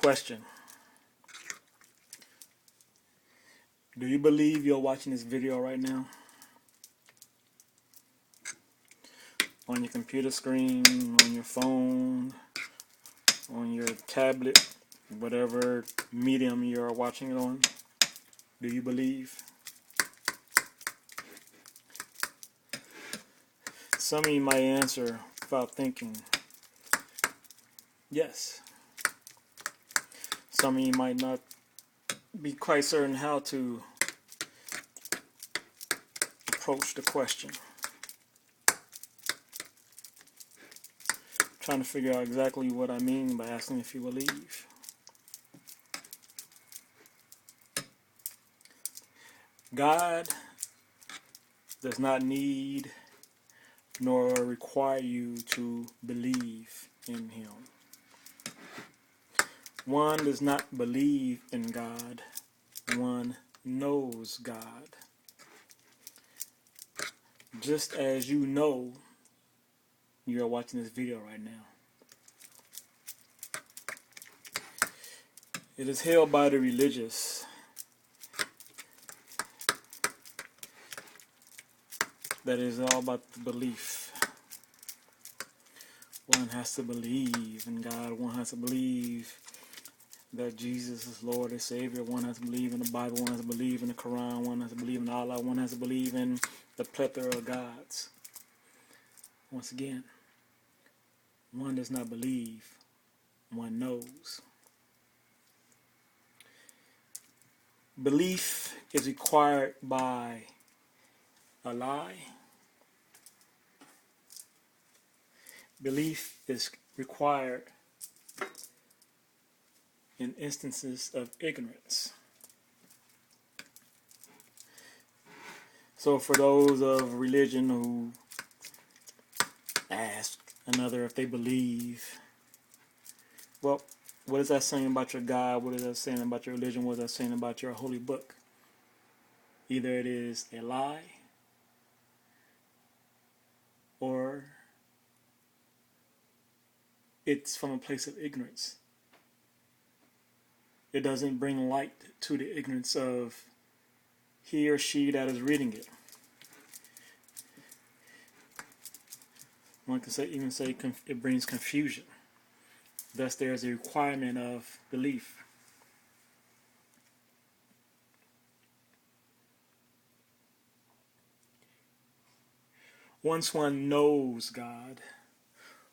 question. Do you believe you're watching this video right now? On your computer screen, on your phone, on your tablet, whatever medium you're watching it on? Do you believe? Some of you might answer without thinking, yes. Some of you might not be quite certain how to approach the question. Trying to figure out exactly what I mean by asking if you believe. God does not need nor require you to believe in Him. One does not believe in God. One knows God. Just as you know you are watching this video right now. It is held by the religious that is all about the belief. One has to believe in God. One has to believe that Jesus is Lord and Savior. One has to believe in the Bible. One has to believe in the Quran. One has to believe in Allah. One has to believe in the plethora of gods. Once again, one does not believe. One knows. Belief is required by a lie. Belief is required in instances of ignorance. So for those of religion who ask another if they believe, well, what is that saying about your God? What is that saying about your religion? What is that saying about your holy book? Either it is a lie or it's from a place of ignorance. It doesn't bring light to the ignorance of he or she that is reading it. One can even say it brings confusion. Thus, there is a requirement of belief. Once one knows God,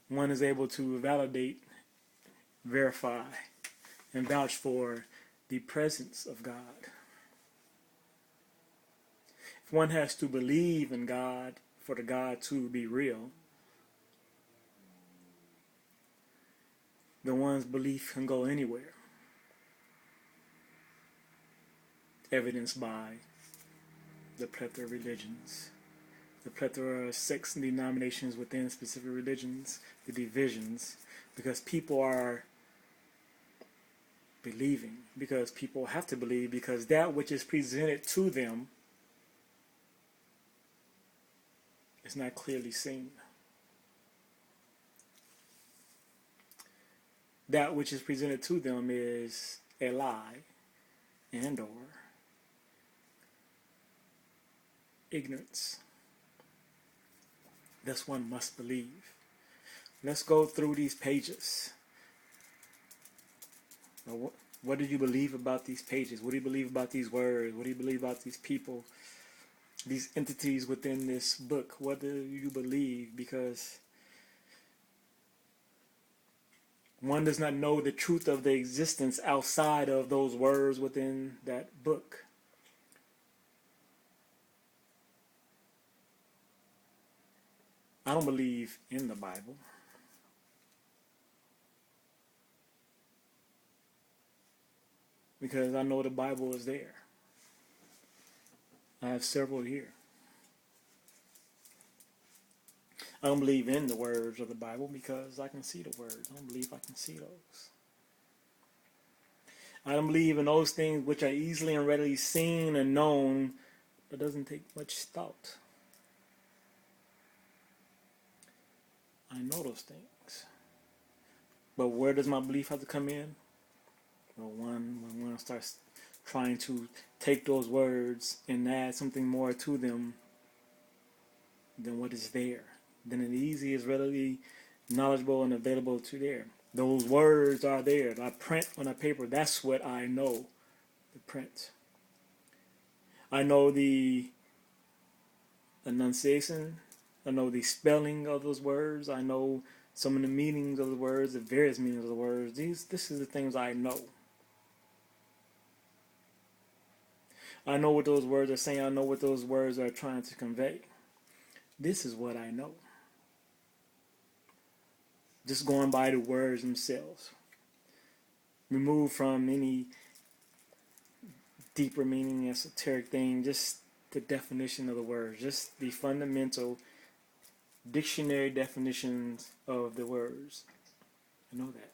one is able to validate, verify, and vouch for the presence of God. If one has to believe in God for the God to be real, then one's belief can go anywhere. Evidenced by the plethora of religions, the plethora of sects and denominations within specific religions, the divisions, because people are believing, because people have to believe, because that which is presented to them is not clearly seen. That which is presented to them is a lie and or ignorance. Thus one must believe. Let's go through these pages. What do you believe about these pages? What do you believe about these words? What do you believe about these people? These entities within this book? What do you believe? Because one does not know the truth of the existence outside of those words within that book. I don't believe in the Bible. Because I know the Bible is there. I have several here. I don't believe in the words of the Bible because I can see the words. I don't believe I can see those. I don't believe in those things which are easily and readily seen and known, but doesn't take much thought. I know those things. But where does my belief have to come in? Well, when one starts trying to take those words and add something more to them than what is there, then it easy is readily knowledgeable and available to there. Those words are there. I print on a paper. That's what I know. The print. I know the enunciation. I know the spelling of those words. I know some of the meanings of the words, the various meanings of the words. This is the things I know. I know what those words are saying. I know what those words are trying to convey. This is what I know. Just going by the words themselves. Removed from any deeper meaning, esoteric thing, just the definition of the words, just the fundamental dictionary definitions of the words. I know that.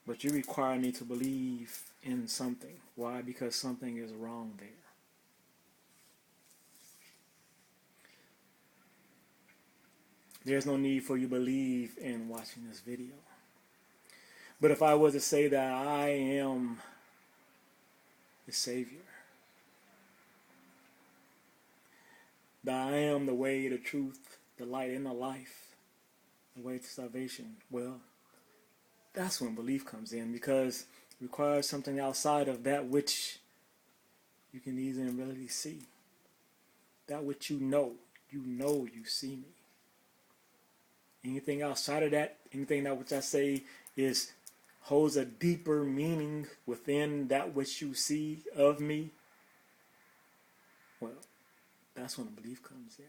But you require me to believe in something. Why? Because something is wrong there. There's no need for you to believe in watching this video. But if I was to say that I am the Savior, that I am the way, the truth, the light, and the life, the way to salvation, well, that's when belief comes in, because it requires something outside of that which you can easily and readily see. That which you know you see me. Anything outside of that, anything that which I say holds a deeper meaning within that which you see of me, well, that's when the belief comes in.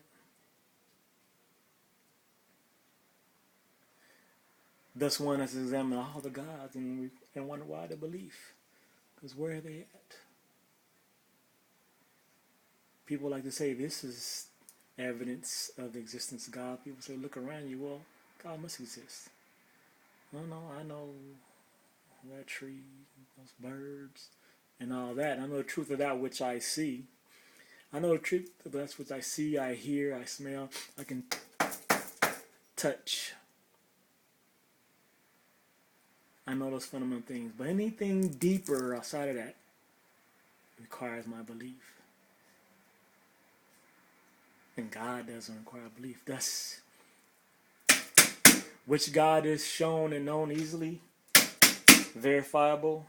Thus one has examined all the gods and wonder why they believe. Because where are they at? People like to say this is evidence of the existence of God. People say, look around you, well, God must exist. No, I know that tree, those birds, and all that. I know the truth of that which I see. I know the truth of that which I see, I hear, I smell, I can touch. I know those fundamental things. But anything deeper outside of that requires my belief. And God doesn't require belief. Thus, which God is shown and known easily, verifiable,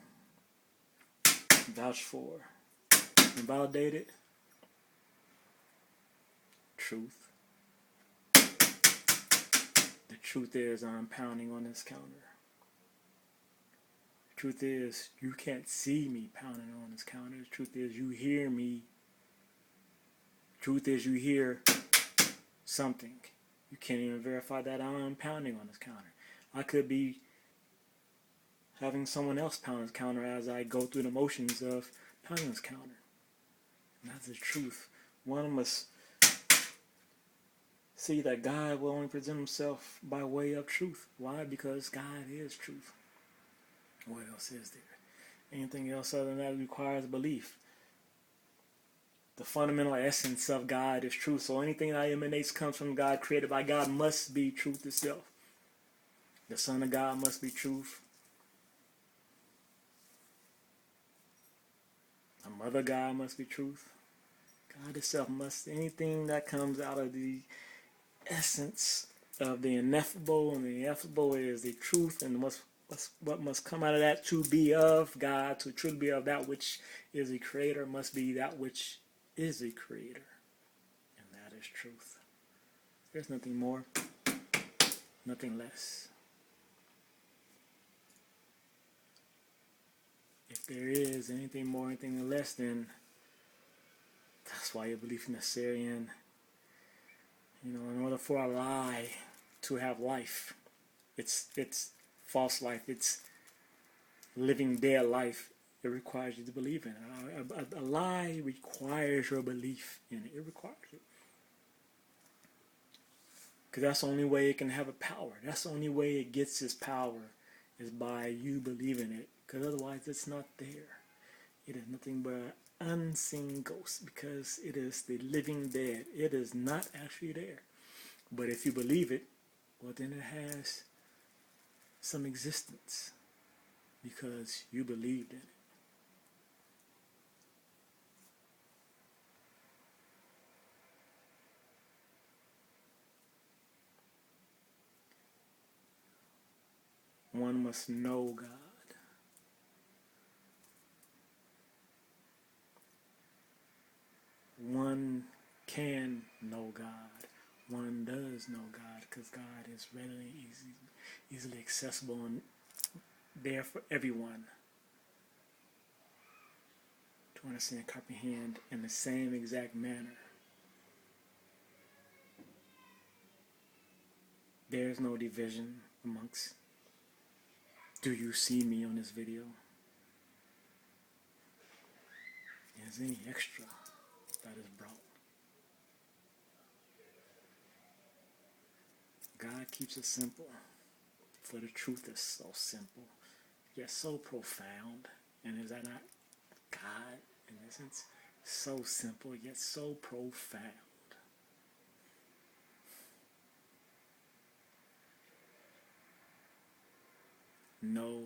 vouched for, and validated, truth. The truth is I'm pounding on this counter. The truth is you can't see me pounding on this counter. The truth is you hear me. The truth is you hear something. You can't even verify that I'm pounding on this counter. I could be having someone else pound this counter as I go through the motions of pounding this counter. And that's the truth. One must see that God will only present himself by way of truth. Why? Because God is truth. What else is there? Anything else other than that requires belief. The fundamental essence of God is truth. So anything that emanates comes from God, created by God, must be truth itself. The Son of God must be truth. A mother God must be truth. God itself must, anything that comes out of the essence of the ineffable, and the ineffable is the truth, and what must come out of that to be of God, to truly be of that which is the creator, must be that which is the creator. And that is truth. There's nothing more, nothing less. If there is anything more, anything less, then that's why your belief is necessary. And in order for a lie to have life, it's false life, it's living dead life. It requires you to believe in it. A lie requires your belief in it. It requires it. Because that's the only way it can have a power. That's the only way it gets its power, is by you believing it. Because otherwise it's not there. It is nothing but an unseen ghost, because it is the living dead. It is not actually there. But if you believe it, well, then it has some existence because you believed in it. One must know God. One can know God. One does know God because God is readily, easily accessible and there for everyone to understand and comprehend in the same exact manner. There is no division amongst, do you see me on this video? Is any extra that is brought? God keeps it simple, for the truth is so simple, yet so profound. And is that not God, in essence? So simple, yet so profound. Know